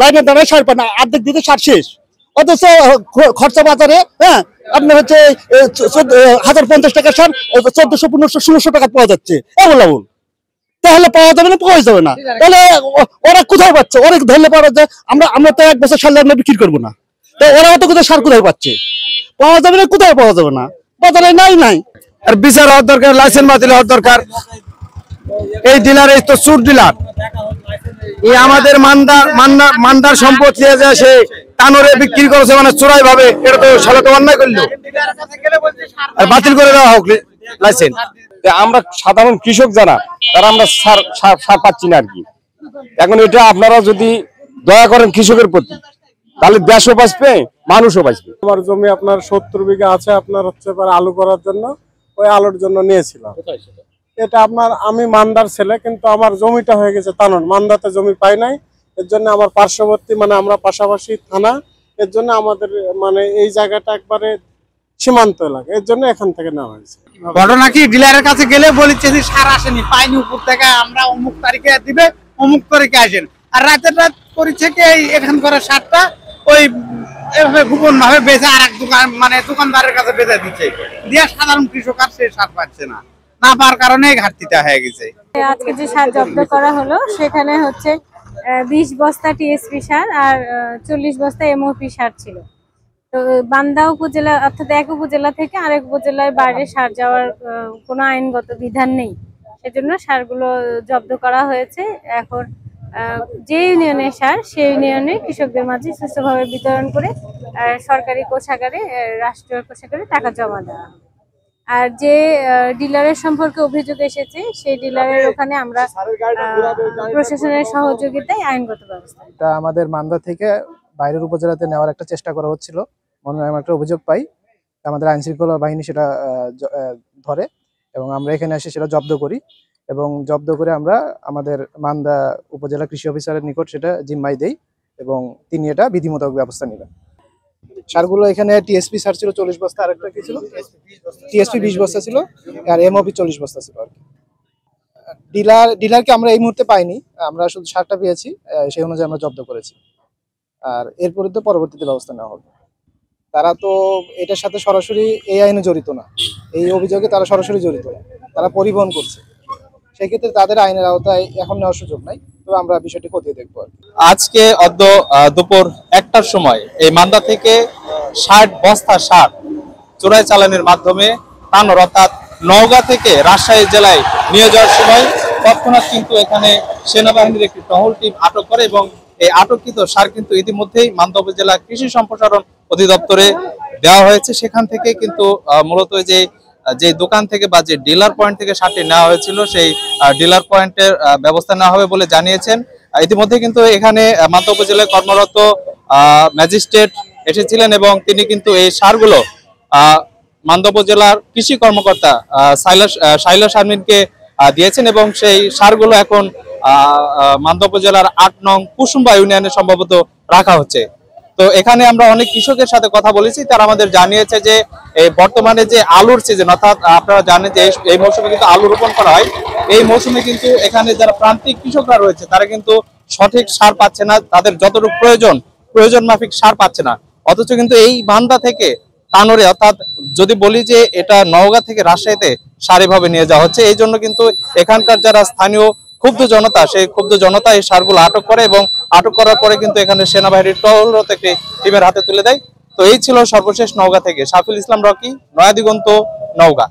লাইনে দাঁড়ায় সার পায় না, অর্ধেক দিতে সার শেষ, অথচ খরচা বাজারে হ্যাঁ আপনার হচ্ছে 1050 টাকা সার 1400, 1500, 1600 টাকা পাওয়া যাচ্ছে অ্যাভেলেবল। তাহলে পাওয়া যাবে না, পাওয়া যাবে না, তাহলে ওরা কোথায় পাচ্ছে? ওরা ধরলে পাওয়া যায় আমরা তো 1 বছর সার আমরা বিক্রি করবো না, তো ওরা তো কোথায় সার কোথায় পাচ্ছে? পাওয়া যাবে না, কোথায় পাওয়া যাবে না, বাজারে নাই। আর বিচার হওয়ার দরকার, লাইসেন্স বাতিল হওয়ার দরকার। এই ডিলার এই তো চোর ডিলার, এই আমাদের মান্দার সম্পদ নিয়ে যায় সে তানোরে বিক্রি করেছে, মানে চোরাই ভাবে। এটা তো সারা তো অন্যায় করলো, আর বাতিল করে দেওয়া হোক লাইসেন্স। আমরা সাধারণ কৃষক যারা, তারা আমরা সার পাচ্ছি না আর কি। এখন এটা আপনারা যদি দয়া করেন কৃষকের প্রতি, তাহলে দেশও বাঁচবে, মানুষও বাঁচবে। আমার জমি আপনার 70 বিঘা আছে, আপনার হচ্ছে আলু করার জন্য, ওই আলুর জন্য নিয়েছিলাম। এটা আপনার, আমি মান্দার ছেলে, কিন্তু আমার জমিটা হয়ে গেছে তানোর, মান্দাতে জমি পাই নাই। এর জন্য আমার পার্শ্ববর্তী, মানে আমরা পাশাপাশি থানা, এর জন্য আমাদের মানে এই জায়গাটা একবারে সীমান্ত এলাকা, এর জন্য এখান থেকে নেওয়া হয়েছে। ঘটনা কি, ডিলারের কাছে গেলে বলেছে যে সার আসেনি, পাইনি, উপর থেকে আমরা অমুক তারিখে দিবে, অমুক তারিখে আসেন, আর রাতের রাত করেছে কি এখান করে সারটা ওই এভাবে গোপন ভাবে বেচে আর এক দোকান, মানে দোকানদারের কাছে বেচে দিচ্ছে, দিয়ে সাধারণ কৃষক আর সে সার পাচ্ছে না পাওয়ার কারণে ঘাটতিটা হয়ে গেছে। আজকে যে সার জব্দ করা হলো সেখানে হচ্ছে 20 বস্তা টিএসপি সার আর 40 বস্তা এমওপি সার ছিল। তো বান্দা উপজেলা, অর্থাৎ এক উপজেলা থেকে আরেক উপজেলায় বাইরে সার যাওয়ার কোনো আইনগত বিধান নেই, সেজন্য সারগুলো জব্দ করা হয়েছে। এখন যে ইউনিয়নের সার সেই ইউনিয়নে কৃষকদের মাঝে সুষ্ঠুভাবে বিতরণ করে সরকারি কোষাগারে, রাষ্ট্রীয় কোষাগারে টাকা জমা দেওয়া। আর যে ডিলারের সম্পর্কে অভিযোগ এসেছে সেই ডিলারের ওখানে আমরা প্রশাসনের সহযোগিতায় আইনগত ব্যবস্থা। এটা আমাদের মান্দা থেকে বাইরের উপজেলাতে নেওয়ার একটা চেষ্টা করা হচ্ছিল, মনে হয় একটা অভিযোগ পাই, আমাদের আইন শৃঙ্খলা বাহিনী সেটা ধরে এবং আমরা এখানে এসে সেটা জব্দ করি, এবং জব্দ করে আমরা আমাদের মান্দা উপজেলা কৃষি অফিসারের নিকট সেটা জিম্মায় দেই, এবং তিনি এটা বিধিমূলক ব্যবস্থা নেবেন। সারগুলো এখানে টিএসপি সার ছিল 40 বস্তা, আরেকটা কি ছিল টিএসপি 20 বস্তা ছিল, আর এমওপি 40 বস্তা ছিল আর কি। ডিলারকে আমরা এই মুহূর্তে পাইনি, আমরা শুধু সারটা পেয়েছি, সেই অনুযায়ী আমরা জব্দ করেছি। আর এরপরে তো পরবর্তীতে ব্যবস্থা নেওয়া হবে। তারা তো এটার সাথে সরাসরি এই আইনে জড়িত না, এই অভিযোগে তারা সরাসরি জড়িত না, তারা পরিবহন করছে, সেই ক্ষেত্রে তাদের আইনের আওতায় এখন নেওয়ার সুযোগ নাই, তবে আমরা বিষয়টি খতিয়ে দেখবো। আজকে দুপুর 1টার সময় এই মান্দা থেকে 60 বস্তা সার চোরাই চালানের মাধ্যমে তানোর, অর্থাৎ নওগাঁ থেকে রাজশাহী জেলায় নিয়ে যাওয়ার সময় তৎক্ষণাৎ কিন্তু এখানে সেনাবাহিনীর একটি টহল টিম আটক করে, এবং এই আটককৃত সার কিন্তু ইতিমধ্যেই মান্দা উপজেলা কৃষি সম্প্রসারণ অধিদপ্তরে দেওয়া হয়েছে। সেখান থেকে কিন্তু মূলত যে দোকান থেকে বা যে ডিলার পয়েন্ট থেকে সারটি নেওয়া হয়েছিল, সেই ডিলার পয়েন্টের ব্যবস্থা নেওয়া হবে বলে জানিয়েছেন। ইতিমধ্যে কিন্তু এখানে মান্দা উপজেলায় কর্মরত ম্যাজিস্ট্রেট এসেছিলেন, এবং তিনি কিন্তু এই সারগুলো মান্দা উপজেলার কৃষি কর্মকর্তা সাইলা শারমিনকে দিয়েছেন, এবং সেই সারগুলো এখন মান্দা উপজেলার 8 নং কুসুম্বা ইউনিয়নে সম্ভবত রাখা হচ্ছে। তো এখানে আমরা অনেক কৃষকের সাথে কথা বলেছি, তারা আমাদের জানিয়েছে যে বর্তমানে যে আলুর সিজন, অর্থাৎ আপনারা জানেন যে এই মৌসুমে কিন্তু আলু রোপণ করা হয়, এই মৌসুমে কিন্তু এখানে যারা প্রান্তিক কৃষকরা রয়েছে তারা কিন্তু সঠিক সার পাচ্ছে না, তাদের যতটুকু প্রয়োজন মাফিক সার পাচ্ছে না। অথচ কিন্তু এই মান্দা থেকে তানোরে, অর্থাৎ যদি বলি যে এটা নওগাঁ থেকে রাজশাহীতে সার এভাবে নিয়ে যাওয়া হচ্ছে, এই জন্য কিন্তু এখানকার যারা স্থানীয় ক্ষুব্ধ জনতা, সেই ক্ষুব্ধ জনতা এই সারগুলো আটক করে, এবং আটক করার পরে কিন্তু এখানে সেনাবাহিনীর টহলরত একটি টিমের হাতে তুলে দেয়। তো এই ছিল সর্বশেষ নওগাঁ থেকে শাফিল ইসলাম রকি, নয়া দিগন্ত, নওগাঁ।